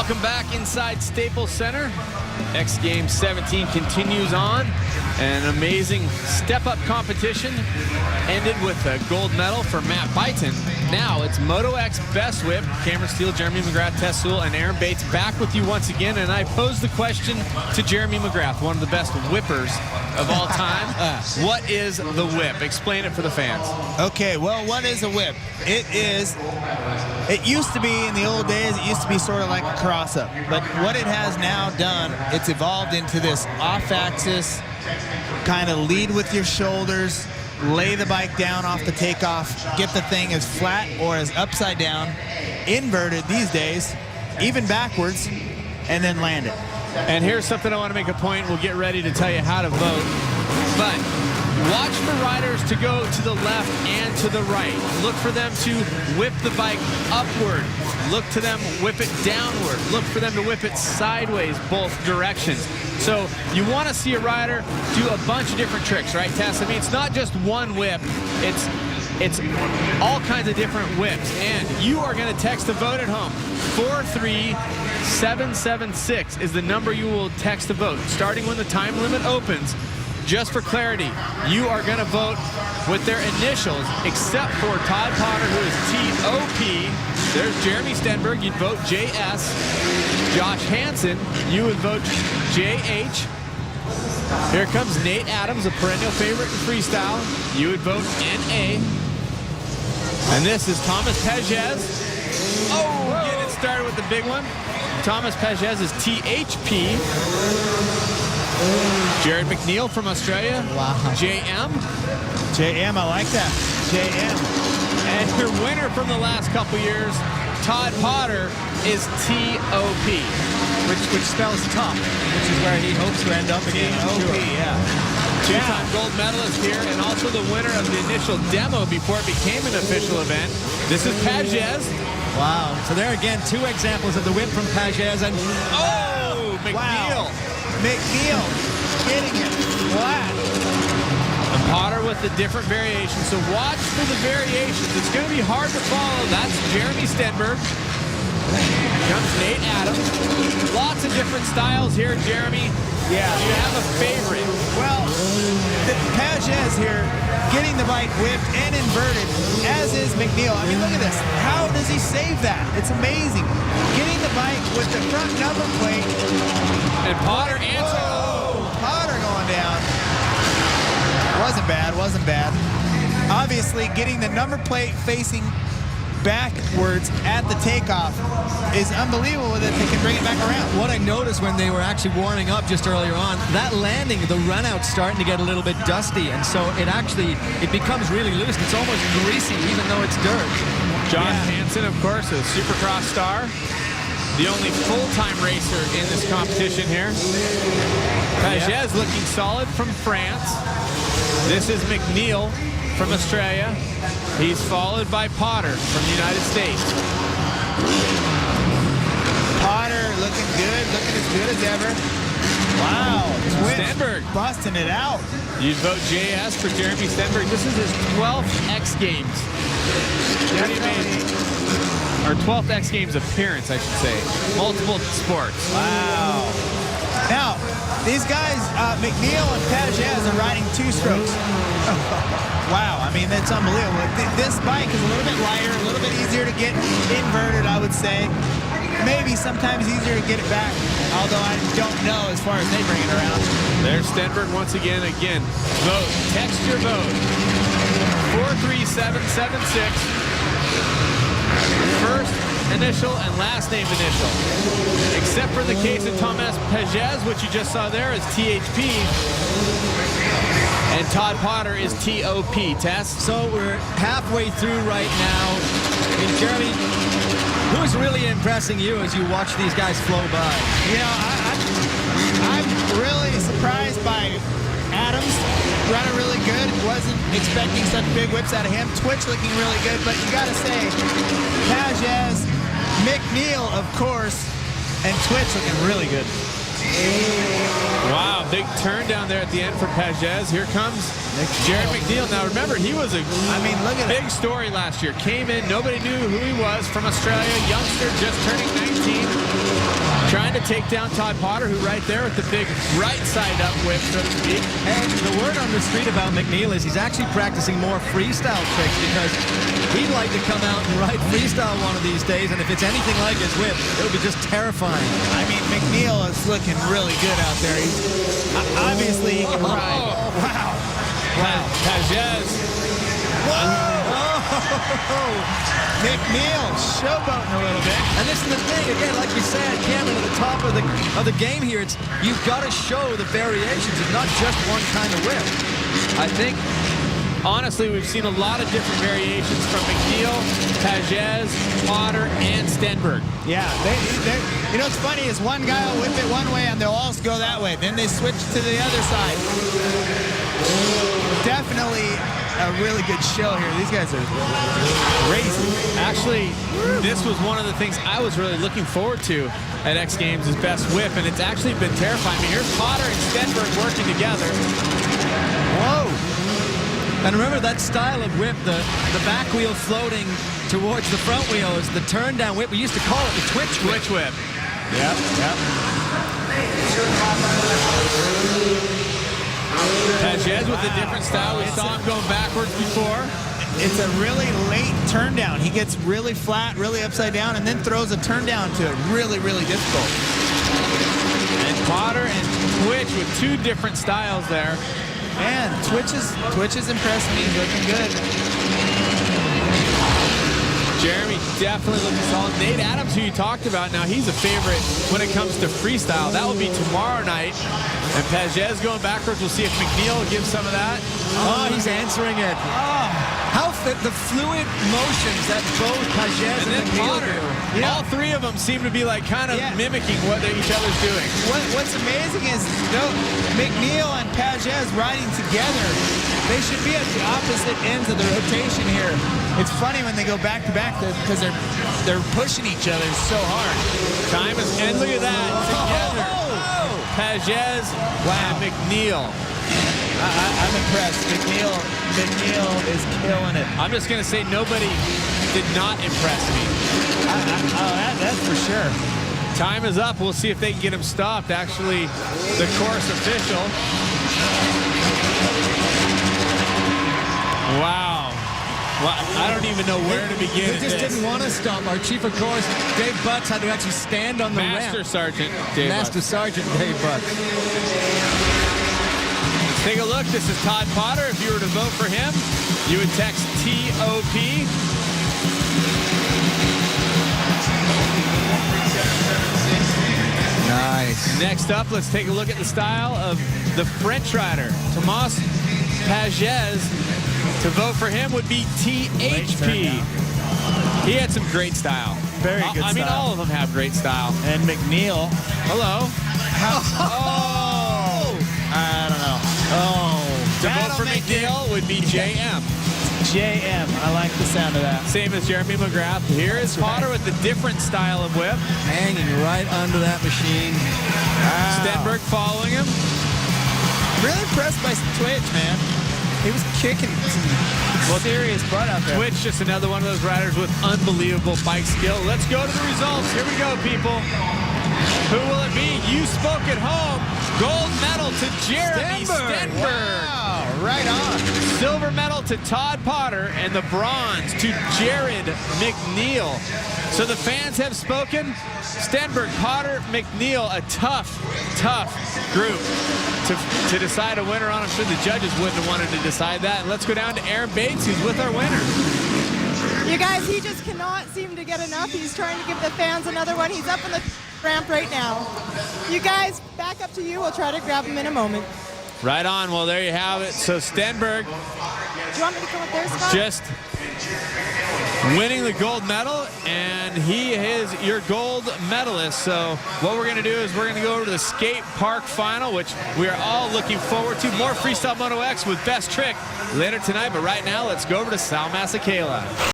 Welcome back inside Staples Center. X Games 17 continues on. An amazing step-up competition ended with a gold medal for Matt Byton. Now it's Moto X Best Whip. Cameron Steele, Jeremy McGrath, Tess Sewell, and Aaron Bates back with you once again. And I pose the question to Jeremy McGrath, one of the best whippers of all time. What is the whip? Explain it for the fans. Okay, well, what is a whip? It used to be, in the old days, it used to be sort of like a cross-up. But what it has now done, it's evolved into this off-axis, kind of lead with your shoulders, lay the bike down off the takeoff, get the thing as flat or as upside down, inverted these days, even backwards, and then land it. And here's something I want to make a point. We'll get ready to tell you how to vote. But watch for riders to go to the left and to the right. Look for them to whip the bike upward. Look to them whip it downward. Look for them to whip it sideways, both directions. So you want to see a rider do a bunch of different tricks, right, Tess? I mean, it's not just one whip. It's all kinds of different whips. And you are going to text a vote at home. 43776 is the number you will text a vote, starting when the time limit opens. Just for clarity, you are going to vote with their initials, except for Todd Potter, who is T-O-P. There's Jeremy Stenberg, you'd vote J-S. Josh Hansen, you would vote J-H. Here comes Nate Adams, a perennial favorite in freestyle. You would vote N-A. And this is Thomas Pages. Oh, getting it started with the big one. Thomas Pages is T-H-P. Jared McNeil from Australia. Wow. JM. JM, I like that. JM. And your winner from the last couple years, Todd Potter, is T-O-P. Which spells top, which is where he hopes to end up again. T-O-P, yeah. Two-time gold medalist here, and also the winner of the initial demo before it became an official event. This is Pages. Wow. So there again, two examples of the whip from Pages. And oh, McNeil. Wow. McNeil getting it flat. And Potter with the different variations. So watch for the variations. It's going to be hard to follow. That's Jeremy Stenberg. Here comes Nate Adams. Lots of different styles here, Jeremy. Yeah. Do you have a favorite? Well, Pages here getting the bike whipped and inverted, as is McNeil. I mean, look at this. How does he save that? It's amazing. Getting the bike with the front number plate. And Potter answering. Oh, Potter going down. Wasn't bad, wasn't bad. Obviously, getting the number plate facing backwards at the takeoff is unbelievable that they can bring it back around. what I noticed when they were actually warming up just earlier on, that landing, the run out's starting to get a little bit dusty, and so it becomes really loose. It's almost greasy, even though it's dirt. Josh Hansen, of course, a Supercross star. The only full-time racer in this competition here. Pages looking solid from France. This is McNeil from Australia. He's followed by Potter from the United States. Potter looking good, looking as good as ever. Wow. Stenberg busting it out. You'd vote JS for Jeremy Stenberg. This is his 12th X Games. Pretty amazing. Or 12th X Games appearance, I should say. Multiple sports. Wow. Now, these guys, McNeil and Pages, are riding two strokes. Wow, I mean, that's unbelievable. This bike is a little bit lighter, a little bit easier to get inverted, I would say. Maybe sometimes easier to get it back, although I don't know as far as they bring it around. There's Stenberg once again. Vote. Text your vote. 43776. First initial and last name initial. Except for the case of Thomas Pages, which you just saw there, is THP. And Todd Potter is TOP. Tess? So we're halfway through right now. And Jeremy, who's really impressing you as you watch these guys flow by? You know, I'm really surprised by Adams running really good. Wasn't expecting such big whips out of him. Twitch looking really good, but you got to say, Pages, McNeil, of course, and Twitch looking really good. Wow, big turn down there at the end for Pages. Here comes Jared McNeil. Now remember, he was a look at big story last year. Came in, nobody knew who he was, from Australia, youngster just turning 19. Trying to take down Todd Potter, who right there with the big right side up whip, so to speak. And the word on the street about McNeil is he's actually practicing more freestyle tricks because he'd like to come out and ride freestyle one of these days, and if it's anything like his whip, it'll be just terrifying. I mean, McNeil is looking really good out there. He's obviously he can ride. Wow. Wow. Pages. McNeil showboating a little bit. And this is the thing, again, like you said, Cameron, at the top of the game here, it's you've got to show the variations. It's not just one kind of whip. I think, honestly, we've seen a lot of different variations from McNeil, Pages, Potter, and Stenberg. Yeah, you know what's funny is one guy will whip it one way and they'll all go that way. Then they switch to the other side. Definitely a really good show here. These guys are crazy. Actually, this was one of the things I was really looking forward to at X Games, his best whip, and it's actually been terrifying. I mean, here's Potter and Stenberg working together. Whoa! And remember that style of whip, the back wheel floating towards the front wheel is the turn down whip. We used to call it the twitch whip. Twitch whip. Yep. Pages with a different style. We saw him going backwards before. It's a really late turn down. He gets really flat, really upside down, and then throws a turn down to it. Really, really difficult. And Potter and Twitch with two different styles there. Man, Twitch is impressed me. He's looking good. Jeremy definitely looking solid. Nate Adams, who you talked about, now he's a favorite when it comes to freestyle. That will be tomorrow night. And Pages going backwards. We'll see if McNeil gives some of that. Oh, he's answering it. Oh, how the fluid motions that both Pages and McNeil Potter. do. All three of them seem to be like kind of mimicking what each other's doing. What's amazing is though McNeil and Pages riding together, they should be at the opposite ends of the rotation here. It's funny when they go back to back because they're pushing each other so hard. Time is, and look at that together. Pages and McNeil. I'm impressed. McNeil is killing it. I'm just going to say nobody did not impress me. That's for sure. Time is up. We'll see if they can get him stopped. Actually, the course official. Wow. Well, I don't even know where to begin. They just didn't want to stop. Our chief of course, Dave Butts, had to actually stand on the Master ramp. Sergeant Dave Master Butts. Sergeant Dave Butts. Take a look. This is Todd Potter. If you were to vote for him, you would text TOP. Nice. Next up, let's take a look at the style of the French rider, Tomas Pages. To vote for him would be THP. He had some great style. Very good I mean, style. all of them have great style. And McNeil. Hello. I don't know. Oh. To vote for McNeil would be JM. JM. I like the sound of that. Same as Jeremy McGrath. Here is Potter with a different style of whip. Hanging right under that machine. Wow. Stenberg following him. Really impressed by Twitch, man. He was kicking some serious butt out there. Twitch, just another one of those riders with unbelievable bike skill. Let's go to the results. Here we go, people. Who will it be? You spoke at home. Gold medal to Jeremy Stenberg. Wow, right on. Silver medal to Todd Potter, and the bronze to Jared McNeil. So the fans have spoken. Stenberg, Potter, McNeil, a tough group to decide a winner on. I'm sure the judges wouldn't have wanted to decide that. And let's go down to Aaron Bates, who's with our winner. You guys, he just cannot seem to get enough. He's trying to give the fans another one. He's up on the ramp right now. You guys, back up to you. We'll try to grab him in a moment. Right on. Well, there you have it. So Stenberg Do you want me to come up there, Scott? just winning the gold medal, and he is your gold medalist. So what we're going to do is we're going to go over to the skate park final, which we are all looking forward to. More Freestyle Moto X with Best Trick later tonight, but right now let's go over to Sal Masekela.